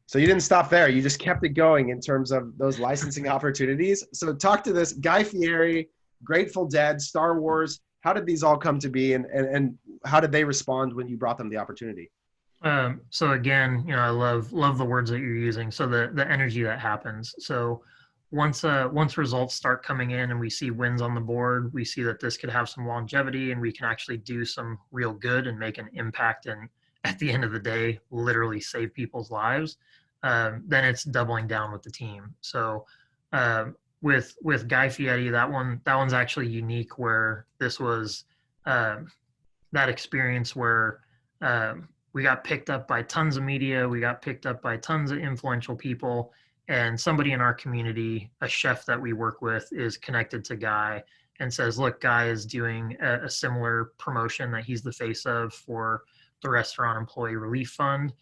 So you didn't stop there. You just kept it going in terms of those licensing opportunities. So talk to this Guy Fieri, Grateful Dead, Star Wars. How did these all come to be, and how did they respond when you brought them the opportunity? So again, I love the words that you're using. So the energy that happens. So once results start coming in and we see wins on the board, we see that this could have some longevity and we can actually do some real good and make an impact, and at the end of the day, literally save people's lives. Then it's doubling down with the team. So with Guy Fieri, that one's actually unique, where this was that experience where we got picked up by tons of media. We got picked up by tons of influential people. And somebody in our community, a chef that we work with, is connected to Guy and says, look, Guy is doing a similar promotion that he's the face of for the Restaurant Employee Relief Fund.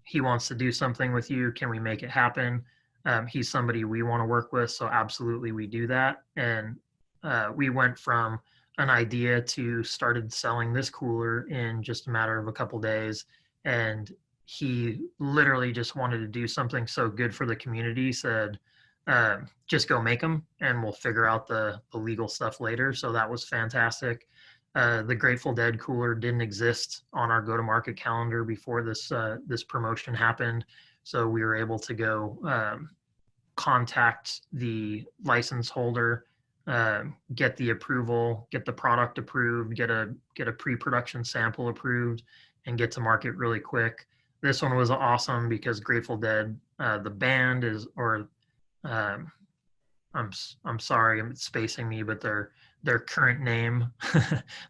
He wants to do something with you. Can we make it happen? He's somebody we want to work with. So absolutely we do that. And we went from an idea to started selling this cooler in just a matter of a couple days. And he literally just wanted to do something so good for the community, said, just go make them and we'll figure out the legal stuff later. So that was fantastic. The Grateful Dead cooler didn't exist on our go-to-market calendar before this promotion happened. So we were able to go contact the license holder, get the approval, get the product approved, get a pre-production sample approved, and get to market really quick. This one was awesome because Grateful Dead, the band is, or I'm sorry, it's spacing me, but their current name,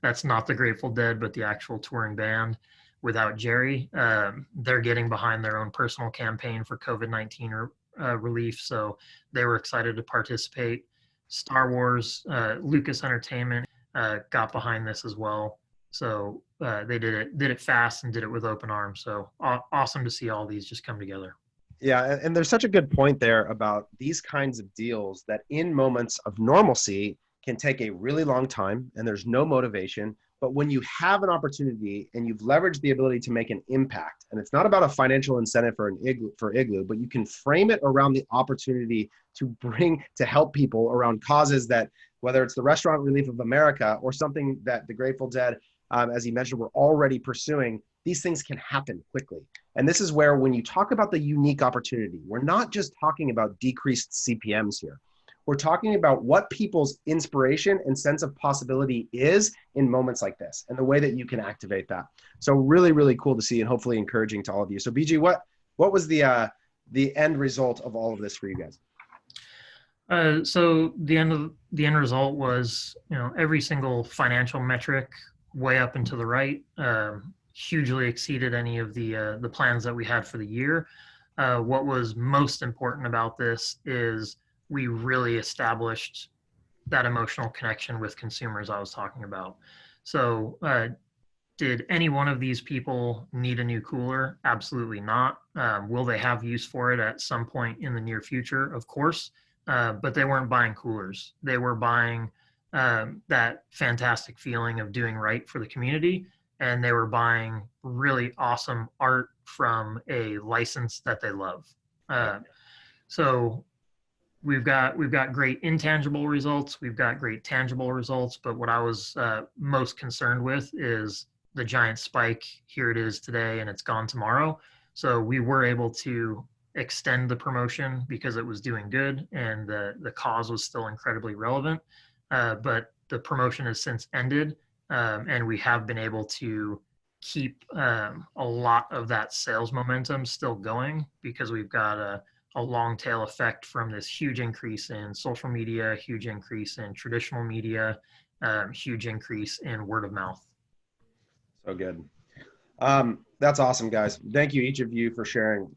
that's not the Grateful Dead, but the actual touring band without Jerry. They're getting behind their own personal campaign for COVID-19 relief, so they were excited to participate. Star Wars, Lucas Entertainment got behind this as well. So they did it fast and did it with open arms. So awesome to see all these just come together. Yeah, and there's such a good point there about these kinds of deals that in moments of normalcy can take a really long time and there's no motivation. But when you have an opportunity and you've leveraged the ability to make an impact, and it's not about a financial incentive for Igloo, but you can frame it around the opportunity to help people around causes that, whether it's the Restaurant Relief of America or something that the Grateful Dead, as he mentioned, we're already pursuing, these things can happen quickly. And this is where, when you talk about the unique opportunity, we're not just talking about decreased CPMs here. We're talking about what people's inspiration and sense of possibility is in moments like this and the way that you can activate that. So really, really cool to see and hopefully encouraging to all of you. So BG, what was the end result of all of this for you guys? So the end result was, every single financial metric way up and to the right, hugely exceeded any of the plans that we had for the year. What was most important about this is we really established that emotional connection with consumers I was talking about. So did any one of these people need a new cooler? Absolutely not. Will they have use for it at some point in the near future? Of course. But they weren't buying coolers. They were buying that fantastic feeling of doing right for the community. And they were buying really awesome art from a license that they love. So we've got great intangible results. We've got great tangible results. But what I was most concerned with is the giant spike. Here it is today, and it's gone tomorrow. So we were able to extend the promotion because it was doing good, and the cause was still incredibly relevant. But the promotion has since ended. And we have been able to keep a lot of that sales momentum still going because we've got a long tail effect from this huge increase in social media, huge increase in traditional media, huge increase in word of mouth. So good. That's awesome, guys. Thank you, each of you, for sharing.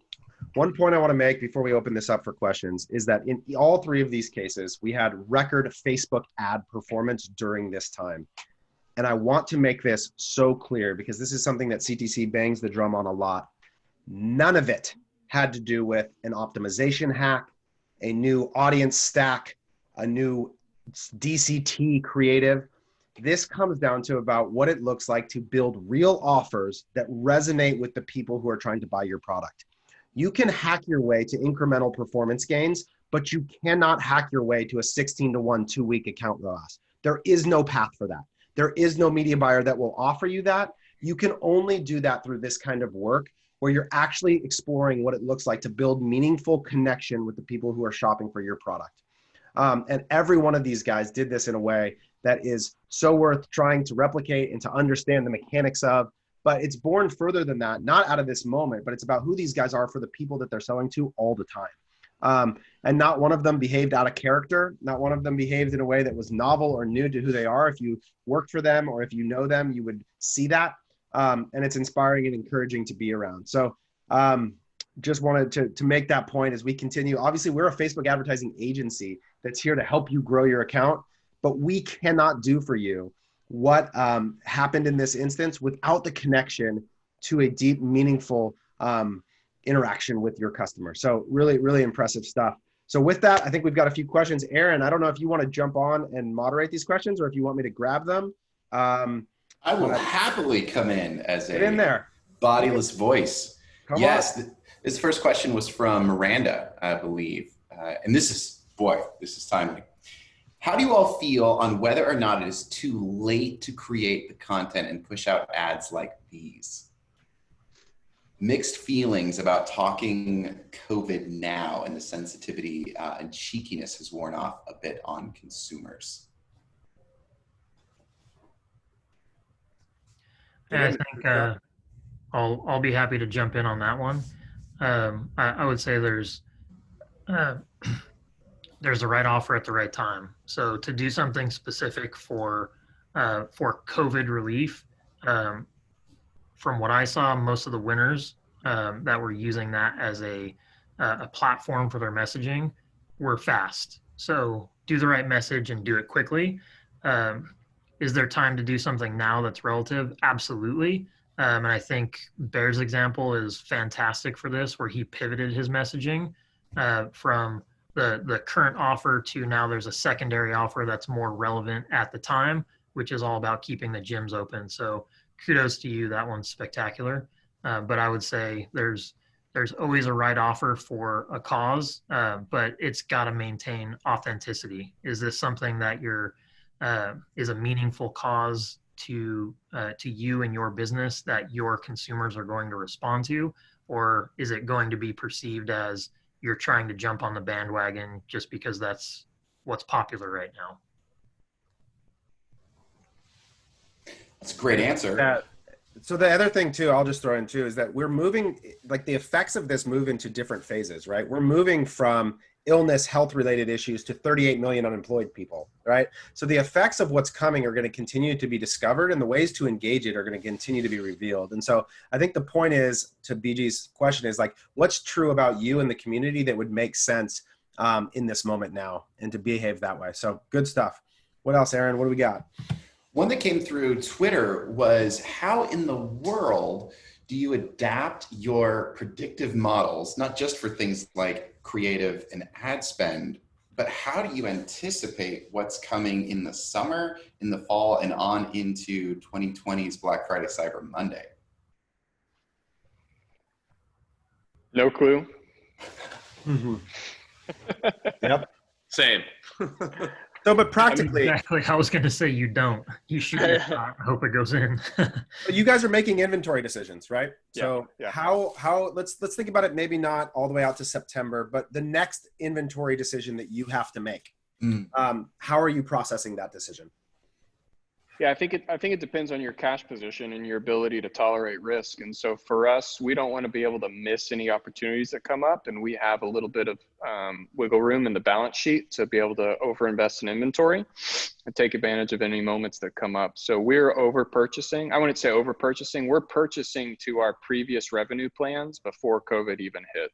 One point I want to make before we open this up for questions is that in all three of these cases, we had record Facebook ad performance during this time. And I want to make this so clear because this is something that CTC bangs the drum on a lot. None of it had to do with an optimization hack, a new audience stack, a new DCT creative. This comes down to about what it looks like to build real offers that resonate with the people who are trying to buy your product. You can hack your way to incremental performance gains, but you cannot hack your way to a 16-to-1 2-week account ROAS. There is no path for that. There is no media buyer that will offer you that. You can only do that through this kind of work where you're actually exploring what it looks like to build meaningful connection with the people who are shopping for your product. And every one of these guys did this in a way that is so worth trying to replicate and to understand the mechanics of. But it's born further than that, not out of this moment, but it's about who these guys are for the people that they're selling to all the time. And not one of them behaved out of character. Not one of them behaved in a way that was novel or new to who they are. If you worked for them or if you know them, you would see that. and it's inspiring and encouraging to be around. So just wanted to make that point as we continue. Obviously, we're a Facebook advertising agency that's here to help you grow your account, but we cannot do for you what happened in this instance without the connection to a deep, meaningful interaction with your customer. So really, really impressive stuff. So with that, I think we've got a few questions. Aaron, I don't know if you want to jump on and moderate these questions or if you want me to grab them. I will happily come in as get in there. Bodiless voice. Come yes, on. This first question was from Miranda, I believe. And this is timely. How do you all feel on whether or not it is too late to create the content and push out ads like these? Mixed feelings about talking COVID now, and the sensitivity and cheekiness has worn off a bit on consumers. I think I'll be happy to jump in on that one. I would say there's the right offer at the right time. So to do something specific for COVID relief, from what I saw, most of the winners that were using that as a platform for their messaging were fast. So do the right message and do it quickly. Is there time to do something now that's relative? Absolutely. And I think Bear's example is fantastic for this, where he pivoted his messaging from the current offer to now there's a secondary offer that's more relevant at the time, which is all about keeping the gyms open. So kudos to you. That one's spectacular. But I would say there's always a right offer for a cause, but it's got to maintain authenticity. Is this something that is a meaningful cause to you and your business that your consumers are going to respond to, or is it going to be perceived as you're trying to jump on the bandwagon just because that's what's popular right now? That's a great answer. So the other thing too, I'll just throw in too, is that we're moving, like the effects of this move into different phases, right? We're moving from illness, health-related issues to 38 million unemployed people, right? So the effects of what's coming are going to continue to be discovered, and the ways to engage it are going to continue to be revealed. And so I think the point is, to BG's question, is like, what's true about you and the community that would make sense in this moment now, and to behave that way. So good stuff. What else, Aaron? What do we got? One that came through Twitter was, how in the world do you adapt your predictive models, not just for things like creative and ad spend, but how do you anticipate what's coming in the summer, in the fall, and on into 2020's Black Friday, Cyber Monday? No clue. Mm-hmm. Yep. Same. So, but practically, Exactly. I was going to say you don't. You shoot your shot. I hope it goes in. you guys are making inventory decisions, right? So yeah. how let's think about it. Maybe not all the way out to September, but the next inventory decision that you have to make. How are you processing that decision? Yeah, I think it depends on your cash position and your ability to tolerate risk. And so for us, we don't want to be able to miss any opportunities that come up, and we have a little bit of wiggle room in the balance sheet to be able to overinvest in inventory and take advantage of any moments that come up. So we're over purchasing. I wouldn't say over purchasing. We're purchasing to our previous revenue plans before COVID even hit.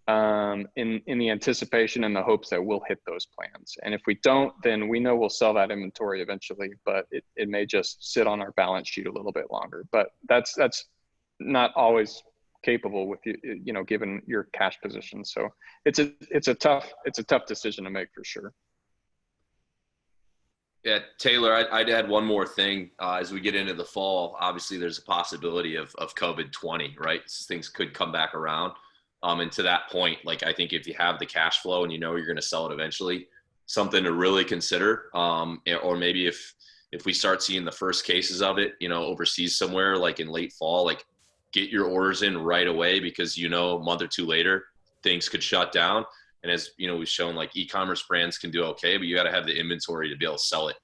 In the anticipation and the hopes that we'll hit those plans. And if we don't, then we know we'll sell that inventory eventually, but it may just sit on our balance sheet a little bit longer. But that's not always capable with you know, given your cash position. So it's a tough decision to make for sure. Yeah, Taylor, I'd add one more thing as we get into the fall. Obviously, there's a possibility of COVID-20, right? Things could come back around. And to that point, like, I think if you have the cash flow and you know you're going to sell it eventually, something to really consider. Or maybe if we start seeing the first cases of it, you know, overseas somewhere, like in late fall, like get your orders in right away, because, you know, a month or two later, things could shut down. And as you know, we've shown, like, e-commerce brands can do okay, but you got to have the inventory to be able to sell it.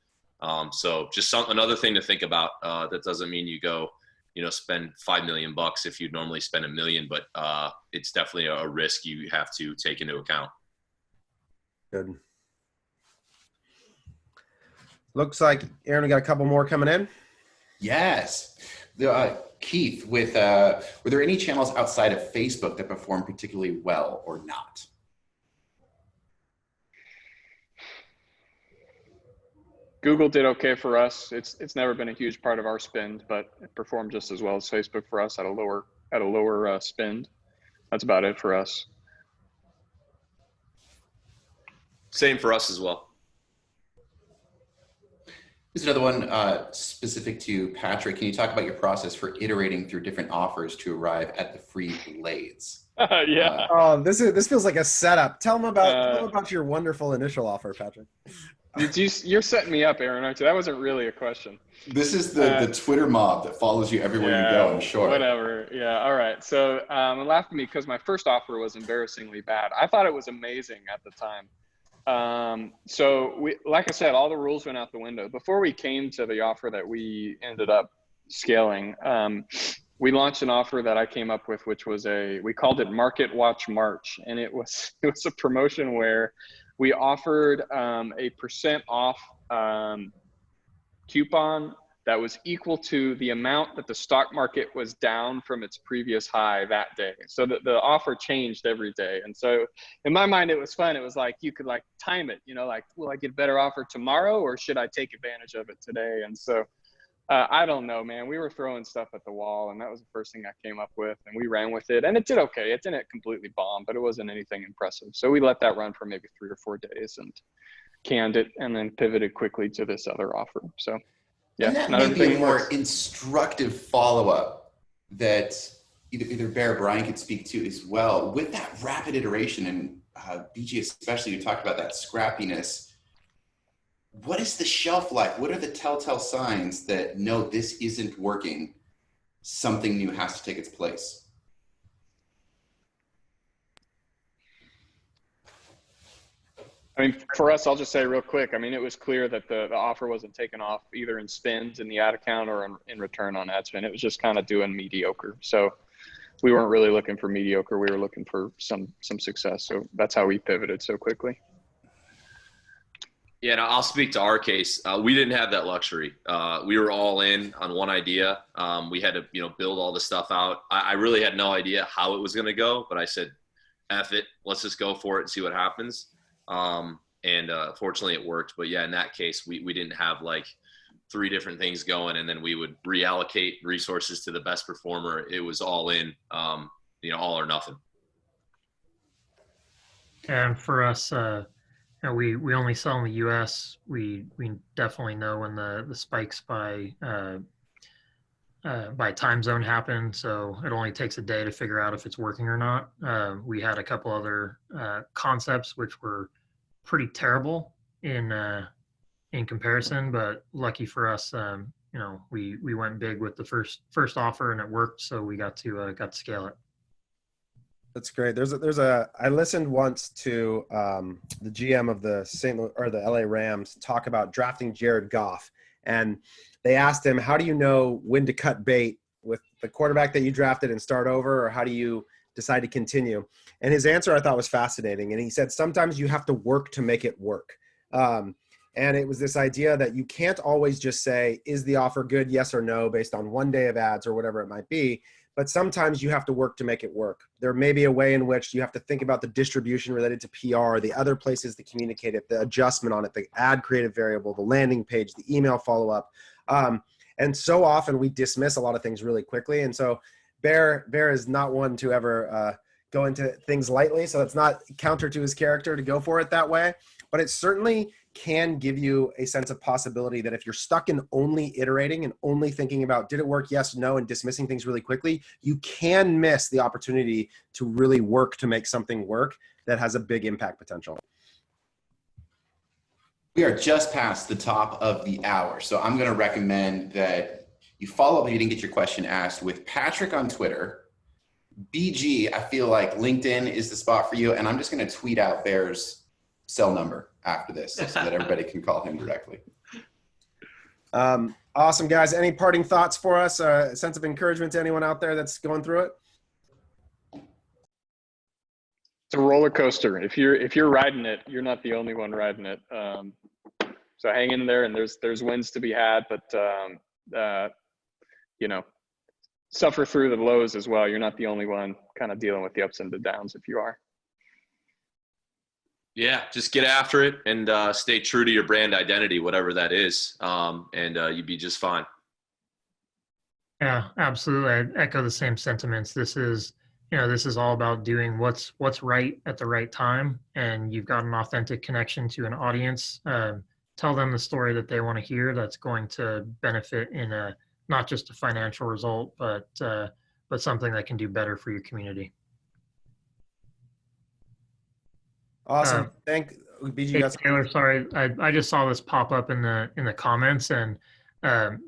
So just another thing to think about. That doesn't mean you go, you know, spend $5 million if you'd normally spend $1 million, but it's definitely a risk you have to take into account. Good. Looks like, Aaron, we got a couple more coming in. Yes. Keith, were there any channels outside of Facebook that performed particularly well or not? Google did okay for us. It's never been a huge part of our spend, but it performed just as well as Facebook for us at a lower spend. That's about it for us. Same for us as well. Here's another one specific to Patrick. Can you talk about your process for iterating through different offers to arrive at the free blades? Yeah. This feels like a setup. Tell them about your wonderful initial offer, Patrick. You're setting me up, Aaron, aren't you? That wasn't really a question. This is the Twitter mob that follows you everywhere you go, I'm sure. Whatever. Yeah. All right. So it laughed at me because my first offer was embarrassingly bad. I thought it was amazing at the time. So we, like I said, all the rules went out the window. Before we came to the offer that we ended up scaling, we launched an offer that I came up with, which was we called it Market Watch March. And it was a promotion where we offered a % off coupon that was equal to the amount that the stock market was down from its previous high that day. So the offer changed every day. And so in my mind, it was fun. It was like, you could like time it, like, will I get a better offer tomorrow or should I take advantage of it today? And so I don't know, man, we were throwing stuff at the wall and that was the first thing I came up with and we ran with it and it did okay. It didn't completely bomb, but it wasn't anything impressive. So we let that run for maybe 3 or 4 days and canned it and then pivoted quickly to this other offer. So yeah, and that may be a more instructive follow-up that either Bear or Brian could speak to as well. With that rapid iteration, and BG especially, you talked about that scrappiness. What is the shelf life? What are the telltale signs that, no, this isn't working? Something new has to take its place. I mean, for us, I'll just say real quick, I mean, it was clear that the offer wasn't taken off either in spends in the ad account or in return on ad spend. It was just kind of doing mediocre. So we weren't really looking for mediocre. We were looking for some success. So that's how we pivoted so quickly. Yeah, and I'll speak to our case. We didn't have that luxury. We were all in on one idea. We had to, build all the stuff out. I really had no idea how it was going to go, but I said, F it, let's just go for it and see what happens. Fortunately it worked, but yeah, in that case, we didn't have like 3 different things going and then we would reallocate resources to the best performer. It was all in, all or nothing. And for us, we only sell in the US. We definitely know when the spikes by time zone happen. So it only takes a day to figure out if it's working or not. We had a couple other concepts which were pretty terrible in comparison, but lucky for us, we went big with the first offer and it worked. So we got to scale it. That's great. I listened once to the GM of the LA Rams talk about drafting Jared Goff, and they asked him, how do you know when to cut bait with the quarterback that you drafted and start over, or how do you decide to continue? And his answer I thought was fascinating. And he said, sometimes you have to work to make it work. And it was this idea that you can't always just say, is the offer good? Yes or no, based on one day of ads or whatever it might be. But sometimes you have to work to make it work. There may be a way in which you have to think about the distribution related to PR, the other places to communicate it, the adjustment on it, the ad creative variable, the landing page, the email follow-up. And so often we dismiss a lot of things really quickly. And so Bear is not one to ever go into things lightly. So it's not counter to his character to go for it that way. But it certainly can give you a sense of possibility that if you're stuck in only iterating and only thinking about did it work, yes, no, and dismissing things really quickly, you can miss the opportunity to really work to make something work that has a big impact potential. We are just past the top of the hour, so I'm going to recommend that you follow up if you didn't get your question asked with Patrick on Twitter. BG, I feel like LinkedIn is the spot for you, and I'm just going to tweet out Bear's cell number after this so that everybody can call him directly. Awesome, guys. Any parting thoughts for us? A sense of encouragement to anyone out there that's going through it? It's a roller coaster. If you're riding it, you're not the only one riding it. So hang in there, and there's wins to be had, but suffer through the lows as well. You're not the only one kind of dealing with the ups and the downs if you are. Yeah, just get after it and stay true to your brand identity, whatever that is, and you'd be just fine. Yeah, absolutely. I echo the same sentiments. This is all about doing what's right at the right time, and you've got an authentic connection to an audience. Tell them the story that they want to hear. That's going to benefit in not just a financial result, but something that can do better for your community. Awesome. BG, Hey, Taylor, sorry, I just saw this pop up in the comments, and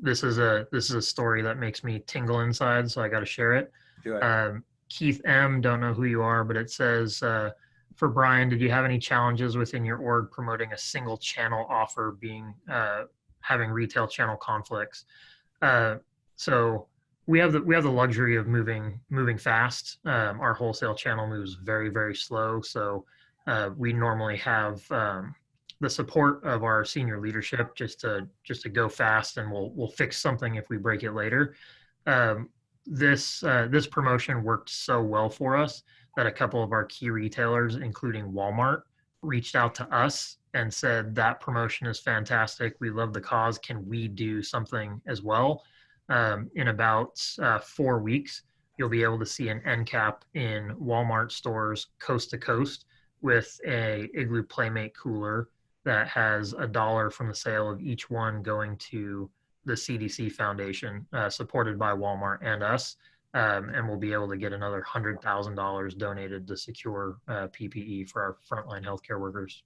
this is a story that makes me tingle inside, so I got to share it. Do it. Keith M, don't know who you are, but it says, for Brian, did you have any challenges within your org promoting a single channel offer having retail channel conflicts? So we have the luxury of moving fast. Our wholesale channel moves very, very slow. So we normally have the support of our senior leadership just to go fast, and we'll fix something if we break it later. This promotion worked so well for us that a couple of our key retailers, including Walmart, reached out to us and said, that promotion is fantastic. We love the cause. Can we do something as well? In about 4 weeks, you'll be able to see an end cap in Walmart stores coast to coast with a Igloo Playmate cooler that has $1 from the sale of each one going to the CDC Foundation, supported by Walmart and us. And we'll be able to get another $100,000 donated to secure PPE for our frontline healthcare workers.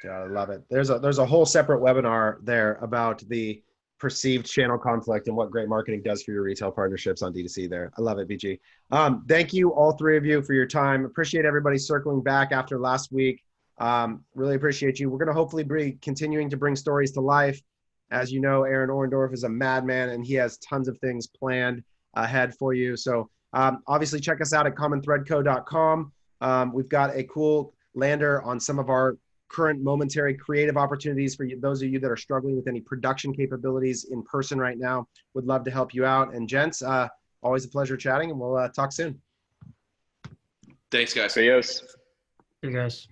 Yeah, I love it. There's a whole separate webinar there about the perceived channel conflict and what great marketing does for your retail partnerships on D2C there. I love it, BG. Thank you, all three of you, for your time. Appreciate everybody circling back after last week. Really appreciate you. We're going to hopefully be continuing to bring stories to life. As you know, Aaron Orendorff is a madman, and he has tons of things planned ahead for you. So obviously check us out at commonthreadco.com. We've got a cool lander on some of our current momentary creative opportunities for you, those of you that are struggling with any production capabilities in person right now. Would love to help you out. And gents, always a pleasure chatting, and we'll talk soon. Thanks, guys. See you. You guys.